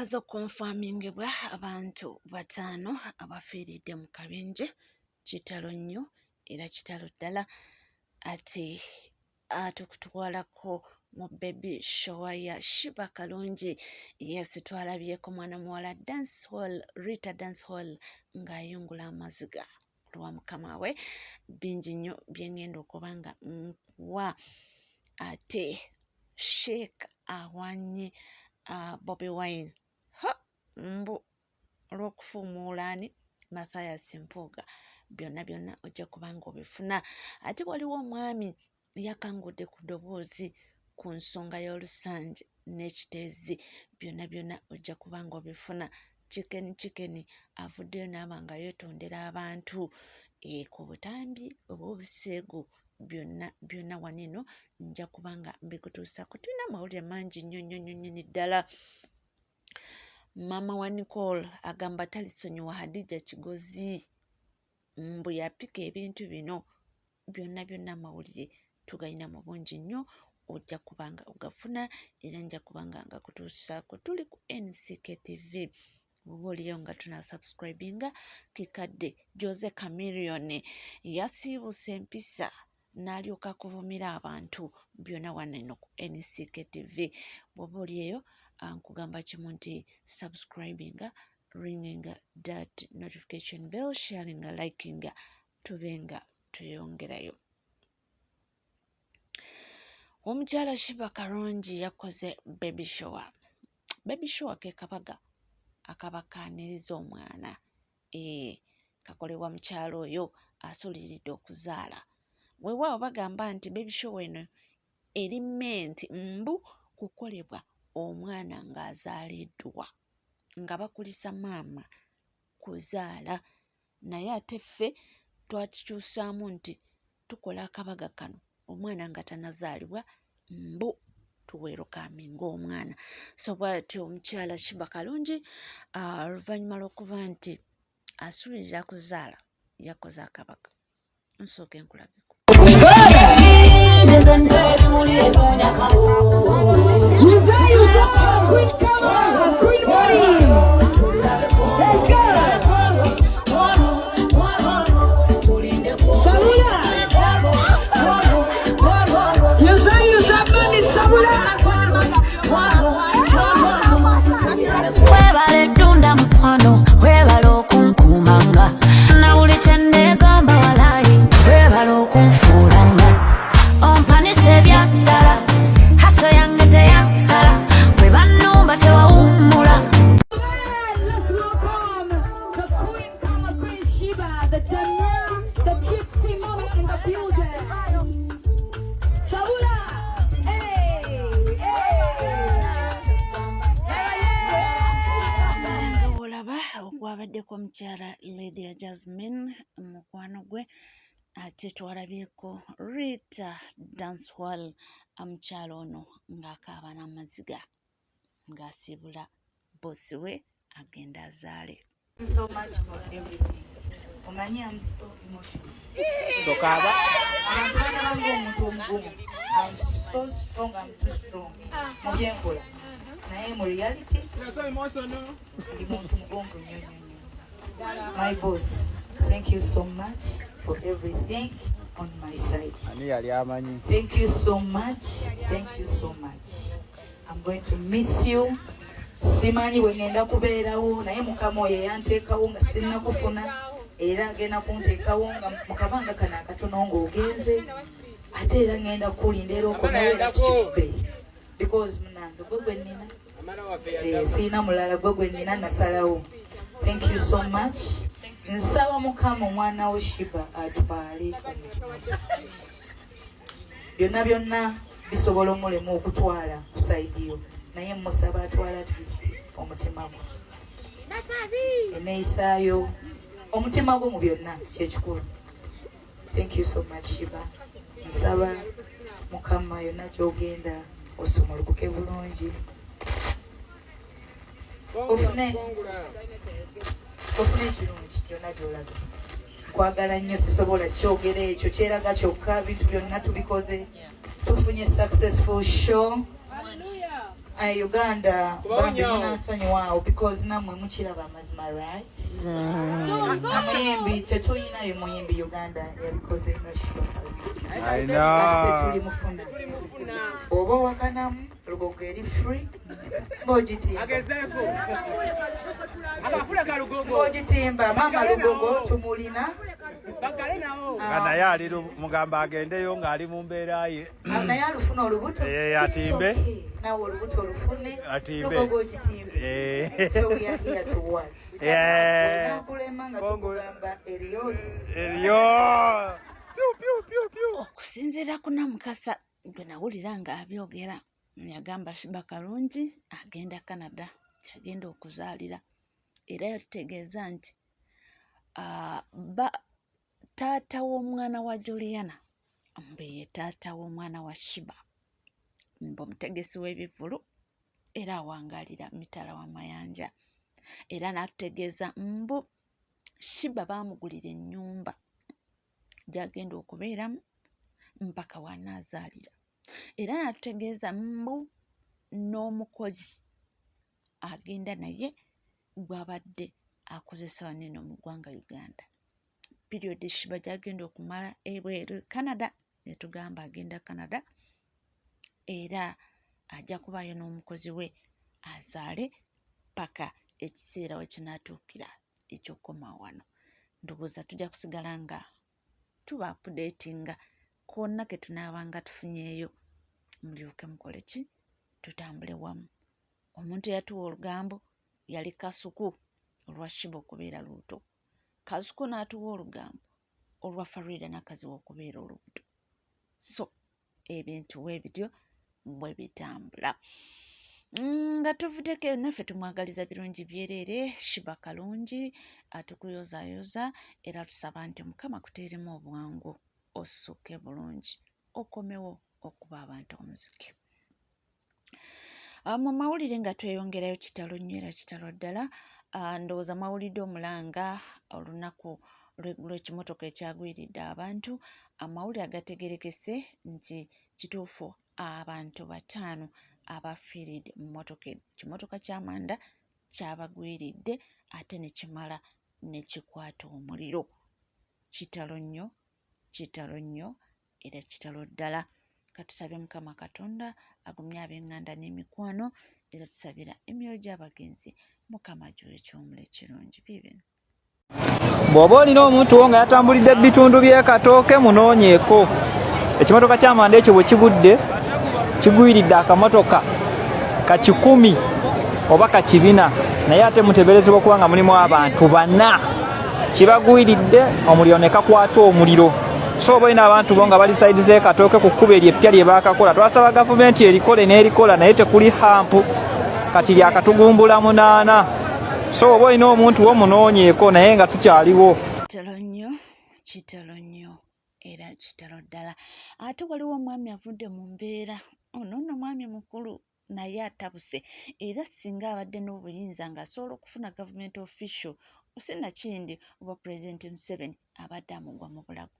Kimaze okunfamingibwa abantu 5 abafiiridde Mukabenjje, kitalo nnyo era kitalo ddala. Ate tukutwalako mu baby shower ya Sheebah kalungi. Yes, twalabyeko mwana muwala Rita dance hall ng'ayungula amaziga lwa mukama we. Bingi nnyo bye ngenda okuba nga nkuwa. Ate Sheikh awanye Bobby Wine mbu olw'okufuumuulaani Matthias Mpuuga, byonna ojja kuba ng'obifuna. Ate waliwo omwami yakangudde ku ddoboozi ku nsonga y'olusanje n'ekiteezi, byonna ojja kuba ng'obifuna. Chicken avuddeyo n'aba nga yeetondera abantu ku butambi obw'obuseegu, byonna waneno nja kuba nga mbikutuusako. Tulina amawulire mangi nnyo ddala. Maama wa Nicole agamba talisonyiwa Hadija Kigozi mbu yapika ebintu bino. Byonna amawulire tugayina mu bungi nnyo, ojja kuba nga ogafuna era nja kuba nga ngakutuusako. Tuli ku NCKTV. Bw'oba oliyo nga tunasubscribinga kikadde. Jose Chameleone yasiibuse empisa n'alyoka kuvumira abantu, byonna waneno ku NCKTV. Bw'oba oliyo nkugamba kimu nti subscribinga, ringing that notification bell, sharing, liking, tubenga tuyongerayo. Omukyala Sheebah kalungi yakoze baby shower. Baby shower ke kabaga akabakaaniriza omwana. Kakolebwa mukyalo oyo asuuliridde okuzaala. Weewaawo bagamba nti baby shower eno eri menti mbu kukolebwa omwana ng'azaaliddwa, nga bakulisa maama kuzaala. Naye ate ffe twakikyusaamu nti tukola akabaga kano omwana nga tanazaalibwa mbu tuweerukaminga omwana. So bw'atyo omukyala Sheebah kalungi oluvannyuma lw'okuba nti asuulirira kuzaala yakoze akabaga. Nsooke nkulabeko. Okwabaddeko omukyala Lydia Jasmine mukwano gwe. Ate twalabyeko Rita dance hall, omukyala ono ng'akaaba n'amaziga ng'asiibula bossi we agenda azaale. So much for everything. Omanyi I'm so emotional. Tokaba. I'm so strong, I'm too strong. Mubyenkola. Naye mu reality, my boss, thank you so much for everything on my side. Thank you so much. I'm going to miss you. Simanyi bwe ngenda kubeerawo, naye mukama oyo yanteekawo nga sirina kufuna, era agenda kunteekawo nga mu kabanga kano akatono ng'ogenze, ate era ngenda kukulinda era okomawo kikube. Because munange gwe gwe nnina, siina mulala gwe gwe nnina nasalawo. Thank you so much. Nsaba mukama omwana we Sheebah atubaale byonna bisobola omulemu okutwala ku saidiyo, naye musaba atwala at least omutima gwe, eneeyisaayo omutima gwe mu byonna kyekikulu. Thank you so much Sheebah. Nsaba mukama yonna gy'ogenda osumulukuke bulungi, ofune ekirungi byonna by'olaga. Nkwagala nnyo, sisobola kyogera ekyo, kyeraga kyokka bintu byonna tubikoze, tufunye successful show. Uganda Barbie munasonyiwaawo because namwe mukiraba amazima right amuyimbi tetulinayo muyimbi Uganda yabikoze ino Sheebah tuli mufuna oba wakanamu lugogo eri free ng'ogitimba mama lugogo tumulina naye ali mugamba agendeyo ng'ali mu mbeera ye naye alufuna olubuto atimbe nawe olubuto olufune atimbe lugogo ogitimbe so we are here to what nakulema nga tukugamba eriyo okusinziira ku Namukasa gwe nawulira nga abyogera yagamba Sheebah kalungi agenda Canada kyagenda okuzaalira era yategeeza nti taata w'omwana wa Juliana mbe ye taata w'omwana wa Sheebah mbe omutegesi w'ebivvulu era awangaalira mitala w'amayanja era n'atutegeeza mbu Sheebah baamugulira ennyumba gy'agenda okubeeramu mpaka wanaazaalira era n'atutegeeza mbu n'omukozi agenda naye gw'abadde akozesa wanene mu ggwanga Uganda period Sheebah gy'agenda okumala ebweru Canada netugamba agenda Canada era ajja kubaayo n'omukozi we azaale paka ekiseera we kinaatuukira ekyokukoma wano ndowooza tujja kusigala nga tuba updatinga kwonna ke tunaabanga tufunyeeyo mulyoke mukole ki tutambule wamu omuntu eyatuwa olugambo yali Kasuku olwa Sheebah okubeera lubuto Kasuku n'atuwa olugambo olwa Bafiridde n'akaziwa okubeera olubuto so ebintu weebityo bwe bitambula nga tuvudeko naffe tumwagaliza birungi byereere Sheebah kalungi atukuyozaayoza era tusaba nti Mukama kuteeremu obwangu ossuke bulungi okomewo okuba abantu omuziki mu mawulire nga tweyongerayo kitalo nnyo era kitalo ddala ndowooza mawulidde omulanga olunaku lw'ekimotoka ekyagwiridde abantu amawulire agategerekese nti kituufu abantu 5 abafiiridde mu motoka kimotoka ky'amanda kyabagwiridde ate ne kimala ne kikwata omuliro kitalo nnyo era kitalo ddala katusabye Mukama Katonda agumye ab'eŋŋanda n'emikwano era tusabira emyoyo gy'abagenzi Mukama gy'oyo ekyomula ekirungi biibino bw'oba olina omuntu wo nga yatambulidde ebitundu by'ekatooke munoonyeeko ekimotoka ky'amanda ekyo bwe kigudde kigwiridde akamotoka ka 10 oba ka 4 naye ate muteeberezebwa okuba nga mulimu abantu 4 kibagwiridde omuliro ne kakwata omuliro so oba olina abantu bo nga bali saidi z'ekatooke ku kkubo eryo eppya lye baakakola twasaba gavumenti erikole n'erikola naye tekuli hampu kati lyakatugumbula 8 so oba olina omuntu wo munoonyeeko naye nga tukyaliwo kitalo nnyo era kitalo ddala ate waliwo omwami avudde mu mbeera ono mwami mukulu naye atabuse era singa abadde n'obuyinza ng'asobola okufuna government official osinakindi oba President Museveni abadde amugwa mu bulago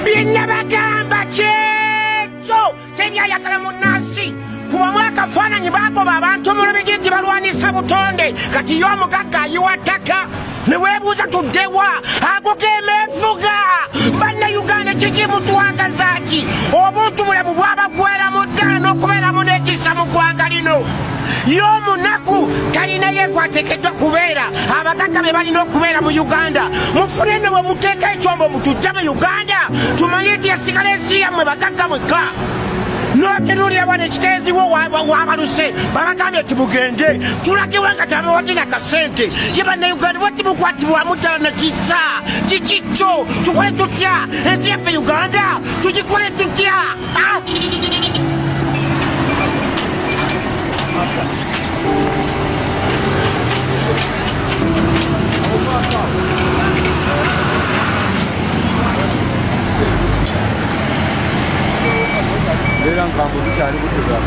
binnabagamba kyekyo tenyayagala munnansi kuba mwakafaananyi bagoba abantu mu lubigi nti balwanisa butonde kati yo omugagga ayiwa ttaka ne weebuuza tuddewa agoga emeefuga bannayuganda kiki mutwagaza ki obuntu bulamu bwabagweramu ddala n'okubeeramu n'ekisa mu ggwanga lino y'omunaku talina yekwateekeddwa kubeera abagagga be balina okubeera mu Uganda mufune ne bwe muteeka ekyombo mutujja mu Uganda tumanye nti yasigala ensi yammwe bagagga mwekka n'otunuulira bwana ekiteeziwo wabaluse babagambye nti mugende tulagiwe nga tabawatina kasente ye bannayuganda bwati mukwatibwamu ddala nakisa kikikyo tukole tutya ensi yaffe Uganda tugikole tutya Era nkambo tukyali butuga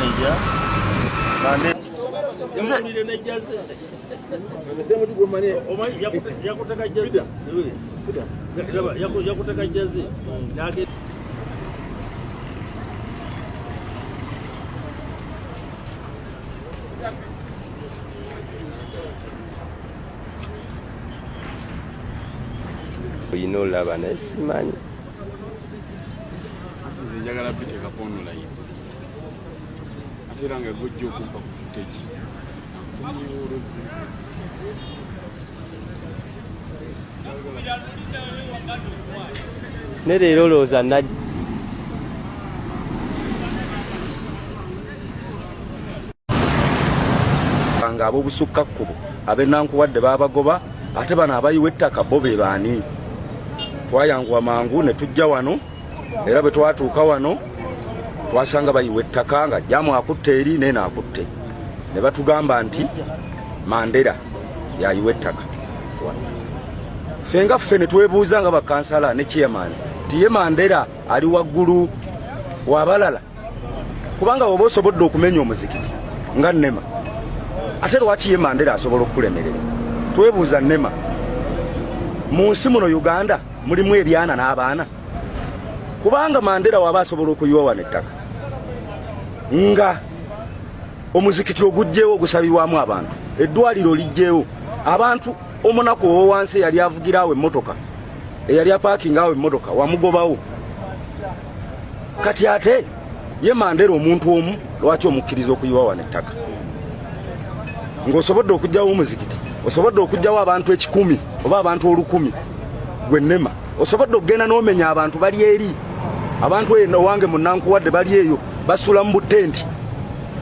Mukubanja Mande Yino laba nesimanyi njagala biteeka online ate era nga gojja okumpa ku footage ne leero olowooza nga ab'obusukka kkubo ab'ennankuwadde baabagoba ate bano abayiwa ettaka bo be baani. Twayanguwa mangu ne tujja wano era bwe twatuuka wano twasanga bayiwa ettaka nga jjamu akutte eri neena akutte ne batugamba nti Mandera yayiwa ettaka. Ffe nga ffe ne twebuuza nga bakansala ne chairman nti ye Mandera ali waggulu w'abalala kubanga oba osobodde okumenya omuzikiti nga Nema ate lwaki ye Mandera asobola okukulemerera? Twebuuza Nema, mu nsi muno Uganda mulimu ebyana n'abaana? Kubanga Mandera waba asobola okuyiwa wano ettaka nga omuzikiti ogugjewo ogusabibwamu abantu, eddwaliro lijjewo, abantu omunaku owowansi eyali avugira awo emmotoka eyali apaakinga awo emmotoka wamugobawo. Kati ate ye Mandera omuntu omu lwaki omukkiriza okuyiwa wano ettaka? Ng'osobodde okugjawo omuzikiti, osobodde okugjawo abantu 1,000 oba abantu 1,000, gwe Nema osobodde okugenda n'omenya abantu bali eri. Abantu eno wange munnankuwadde bali eyo basula mu butenti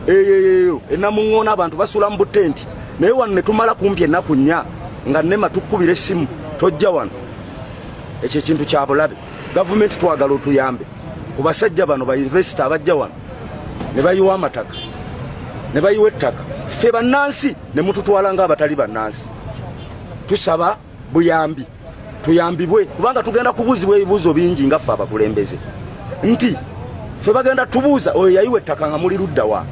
eyo enamuŋŋoona abantu basula mu butenti, naye wano ne tumala kumpi ennaku 4 nga Nema tukkubira essimu tojja wano. Ekyo ekintu kya bulabe. Gavumenti twagala otuyambe ku basajja bano ba yunivesite abajja wano ne bayiwa amataka ne bayiwa ettaka, ffe bannansi ne mututwala ng'abatali bannansi. Tusaba buyambi, tuyambibwe kubanga tugenda kubuuzibwa ebibuuzo bingi nga ffe abakulembeze nti ffe bagenda tubuuza oyo yayiwa ettaka nga muli ludda wa,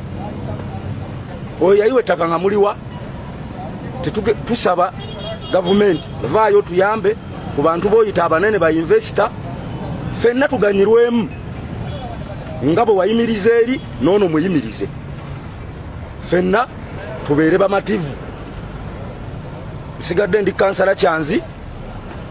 oyo yayiwa ettaka nga muliwa. Tusaba gavumenti vaayo tuyambe ku bantu b'oyita abanene ba yunivesita, ffenna tuganyirwemu nga bwe wayimiriza eri noono muyimirize, ffenna tubeere bamativu. Nsigadde ndi kansala Kyanzi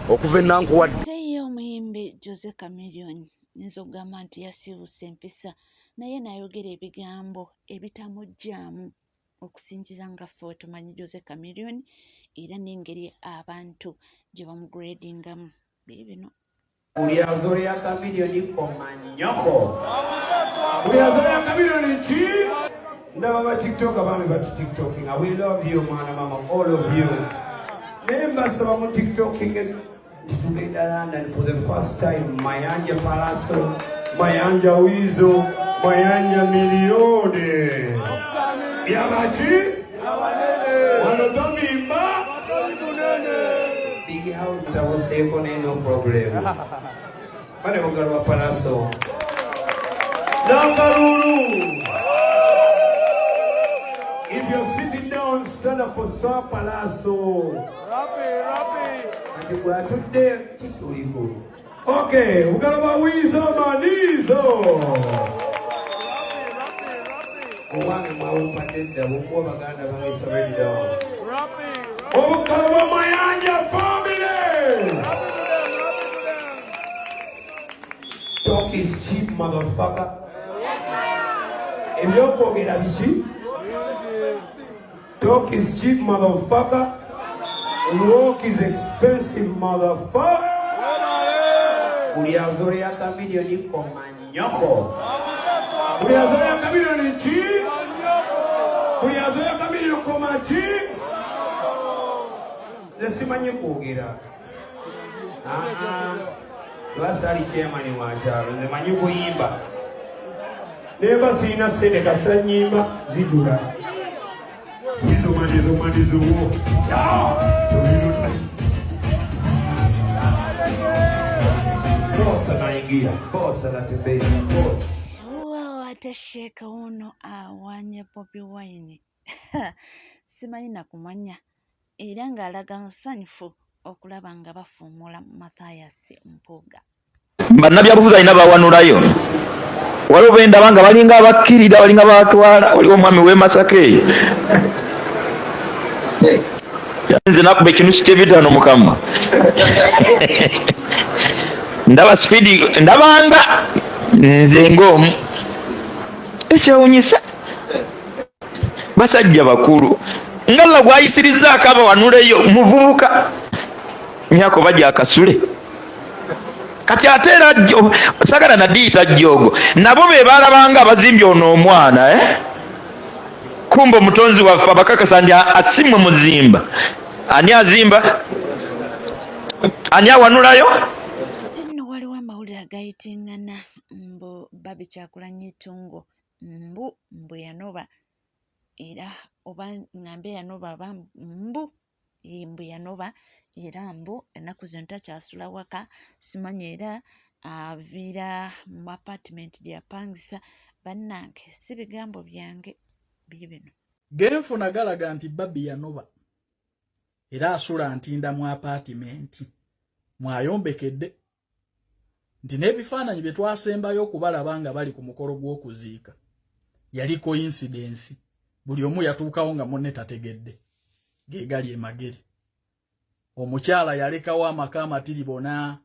okuva ennankuwadde. Ye omuyimbi Jose Chameleone nyinza okugamba nti yasiibuse empisa naye nayogera ebigambo ebitamujjaamu okusinziira nga ffe we tumanyi Jose Chameleone era n'engeri abantu gye bamugradingamu bino. Uliazoea Chameleone komanyoko. Uliazoea Chameleone chi? Ndaba ba TikTok abami ba TikToking. We love you mwana mama, all of you. Members of our TikToking together London for the first time. Mayanja Palaso, Mayanja Wizo, Mayanja Milione. Yamachi? Wanotomimba? Big house that was safe on no problem. Mane Mugarwa Palaso. Nangaruru. If you're sitting down, stand up for Sir Palaso. Okay, we're gonna Wizo Manizo. Mayanja family. Talk is cheap, motherfucker. If you're pocket of cheap, talk is cheap, motherfucker. Work is expensive, motherfucker. Uliazoea Chameleone komanyoko. Uliazoea Chameleone chi? Uliazoea Chameleone komachi? Lesimanye kugira. Twasali chairman wa chalo, nzemanyi kuyimba. Neba sina sene kasita nyimba zidula. Manizo wo. Wow, ate Sheeka ono awanye Bobi Wine simanyi nakumanya era ng'alaga musanyufu okulaba nga bafuumula Mathias Mpuuga. bannabyabufuzi alina bawanulayo waliwo bendaba nga balinga abakkirira balinga batwala waliwo omwami w'e Masaka eyo nze nakuba ekinusu ky'ebitaano mukama ndaba sipidi ndabanga nze ng'omu ekyewunyisa basajja bakulu nga nla gwayisirizaako abawanuleyo muvubuka myaka oba gyakasule kati ate era sagala nadiyita jjogo nabo be balabanga abazimbye ono omwana kumba omutonzi waffe abakakasa nti asimwe muzimba ani azimba ani awanulayo. Tinno waliwo amawulire agayitingana mbu Barbie Kyagulanyi Tungo mbu yanoba era oba ngambe yanoba aba mbu yanoba era mbu ennaku zino takyasula waka simanyi era aviira mu apartment gyapangisa. Bannange si bigambo byange bino genfuna galaga nti Barbie yanoba era asula ntinda mu apartment mwayombekedde nti n'ebifaananyi bye twasembayo okubalaba nga bali ku mukolo gw'okuziika yali coincidence buli omu yatuukawo nga munne tategedde ge gali emagere. Omukyala yalekawo amaka amatiribona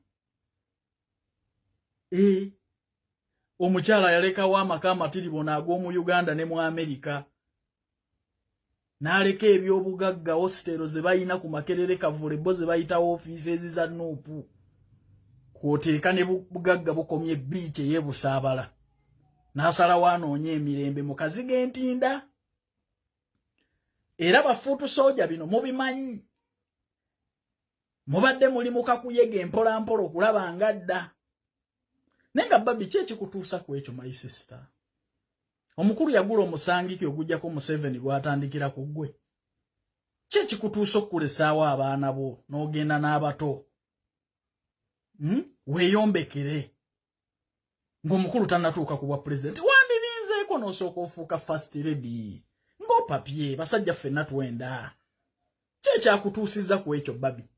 omukyala yalekawo amaka amatiribona ag'omu Uganda ne mu Amerika n'aleka ebyobugagga hostelo ze bayina ku Makerere Kavule bo ze bayita offices za Nuupu kwoteeka ne bugagga bukomye beach y'ebusaabala n'asalawo anoonye emirembe mu kaziga entinda. Era bafuutu soja bino mubimanyi mubadde muli mu kakuyege mpola mpola okulaba nga dda naye nga Barbie ki ekikutuusa ku ekyo my sister? Omukulu yagula omusangiki ogujjako Museveni gwatandikira ku ggwe. Ki ekikutuusa okukulesaawo abaana bo n'ogenda n'abato? Weeyombekere ng'omukulu tannatuuka ku bwa pulezidenti wandirinzeeko n'osooka ofuuka first lady ng'opapye basajja ffenna twenda. Ki ekyakutuusizza ku ekyo Barbie?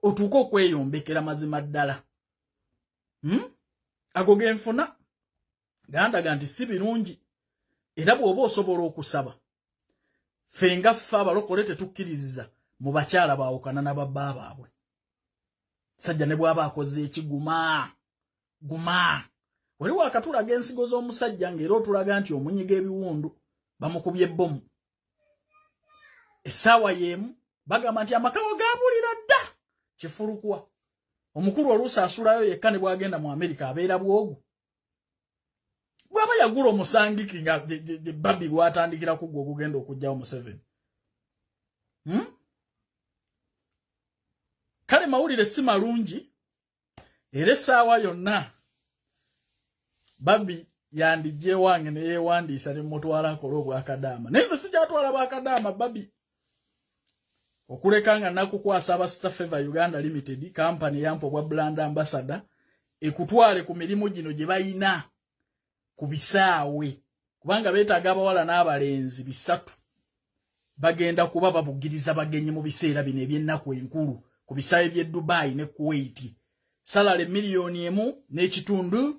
Otuuka okweyombekera mazima ddala. Ago genfuna gandaga nti si birungi era bw'oba osobola okusaba ffe nga ffe abalokole tetukkiriza mu bakyala baawukana n'ababba baabwe. Sajja ne bw'aba akoze ekiguma waliwo akatulaga ensigo z'omusajja ng'era otulaga nti omunyiga ebiwundu bamukubye ebbomu essaawa y'emu bagamba nti amakawo gaabulira dda kifulukwa. Omukulu oluusi asulayo yekka ne bw'agenda mu Amerika abeera bwogu. Bw'aba yagula omusangiki nga Barbie lwatandikira ku gwe okugenda okugjawo Museveni. Kale mawulire si malungi era essaawa yonna Barbie yandijje wange ne yeewandiisa ne mutwala akola obwakadaama. Naye nze sigyatwala bwakadaama Barbie. Okuleka nga nakukwasa aba Star Favor Uganda Limited company yampo bwa brand ambassador ekutwale ku mirimu gino gye bayina ku bisaawe kubanga beetaaga abawala n'abalenzi bisatu bagenda kuba babugiriza bagenyi mu biseera bino eby'ennaku enkulu ku bisaawe by'e Dubai ne Kuwait. Salale $1.5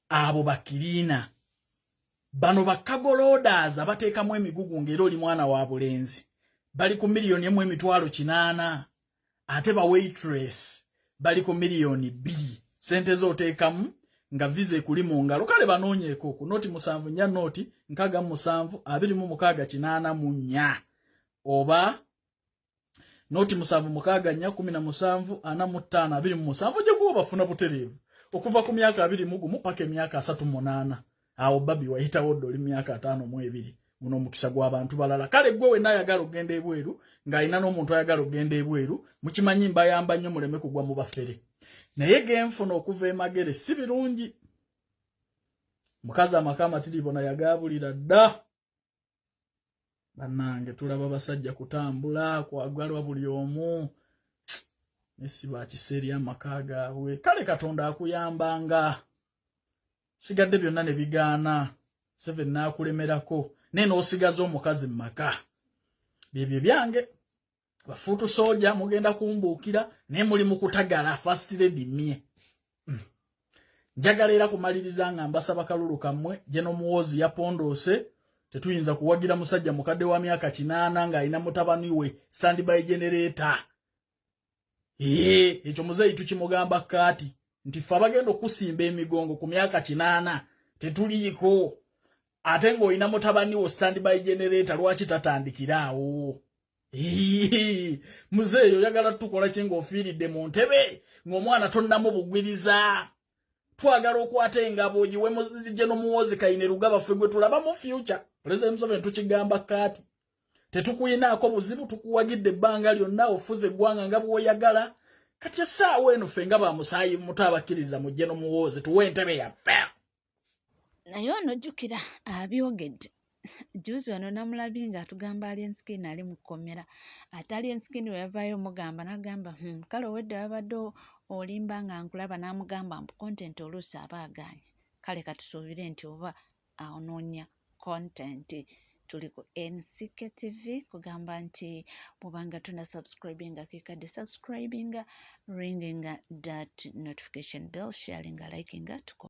abo bakirina bano bakagolodas abateekamu emigugu ng'era oli mwana wa bulenzi bali ku $1,800,000 ate ba waitress bali ku $2,000,000 sente z'oteekamu nga visa kuli mu ngalo. Kale banoonyeeko ku noti 7 nya noti 67 2684 oba noti 7 mukaga nya 17 45 27 je kuba bafuna buterevu okuva ku myaka 21 paka emyaka 38. Awo Barbie wayitawo ddoli myaka 5 mu 2 muno mukisa gw'abantu balala. Kale gwe we nayagala ogenda ebweru ng'alina n'omuntu ayagala ogenda ebweru mukimanyi mbayamba nnyo muleme kugwa mu bafere. Naye genfuna okuva emagere si birungi. Mukazi amakama tiribona yagabulira dda. Bannange tulaba basajja kutambula kwagwalwa buli omu. Nesi ba kiseeri amaka gaabwe. Kale Katonda akuyambanga. sigadde byonna ne bigaana 7 nakulemerako nene osigaza omukazi maka bibye byange bafuutu soja mugenda kumbuukira ne muli mu kutagala first lady mie njagala era kumaliriza nga mbasaba kalulu kammwe Jeno Muwozi yapondoose tetuyinza kuwagira musajja mukadde wa myaka 8 nga alina mutabani we standby generator ekyo muzeyi tukimugamba kati nti ffe abagenda okusimba emigongo ku myaka 8 tetuliiko ate ng'olina mutabani wo standby generator lwaki tatandikiraawo muzeeyi oyagala tukola ki ng'ofiiridde mu ntebe ng'omwana tonnamu bugwiriza twagala okwata engabo ogiwe Jeno Muwozi Kayine Lugaba ffe gwe tulaba mu future President Museveni tukigamba kati tetukuyinaako buzibu tukuwagidde ebbanga lyonna ofuze eggwanga nga bw'oyagala kati essaawa eno ffe nga bamusaayi muto abakkiriza mu Jeno Muwozi tuwe entebe yaffe naye onojjukira abyogedde juzi wano namulabye ng'atugamba Alienskin ali mu kkomera ate Alienskin we yavaayo omugamba n'agamba kale owedde babadde olimba nga nkulaba n'amugamba mbu content oluusi aba agaanye kale katusuubire nti oba anoonya content tuli ku NCK TV kugamba nti bw'obanga tuna subscribinga kikadde subscribinga ringinga that notification bell sharinga likinga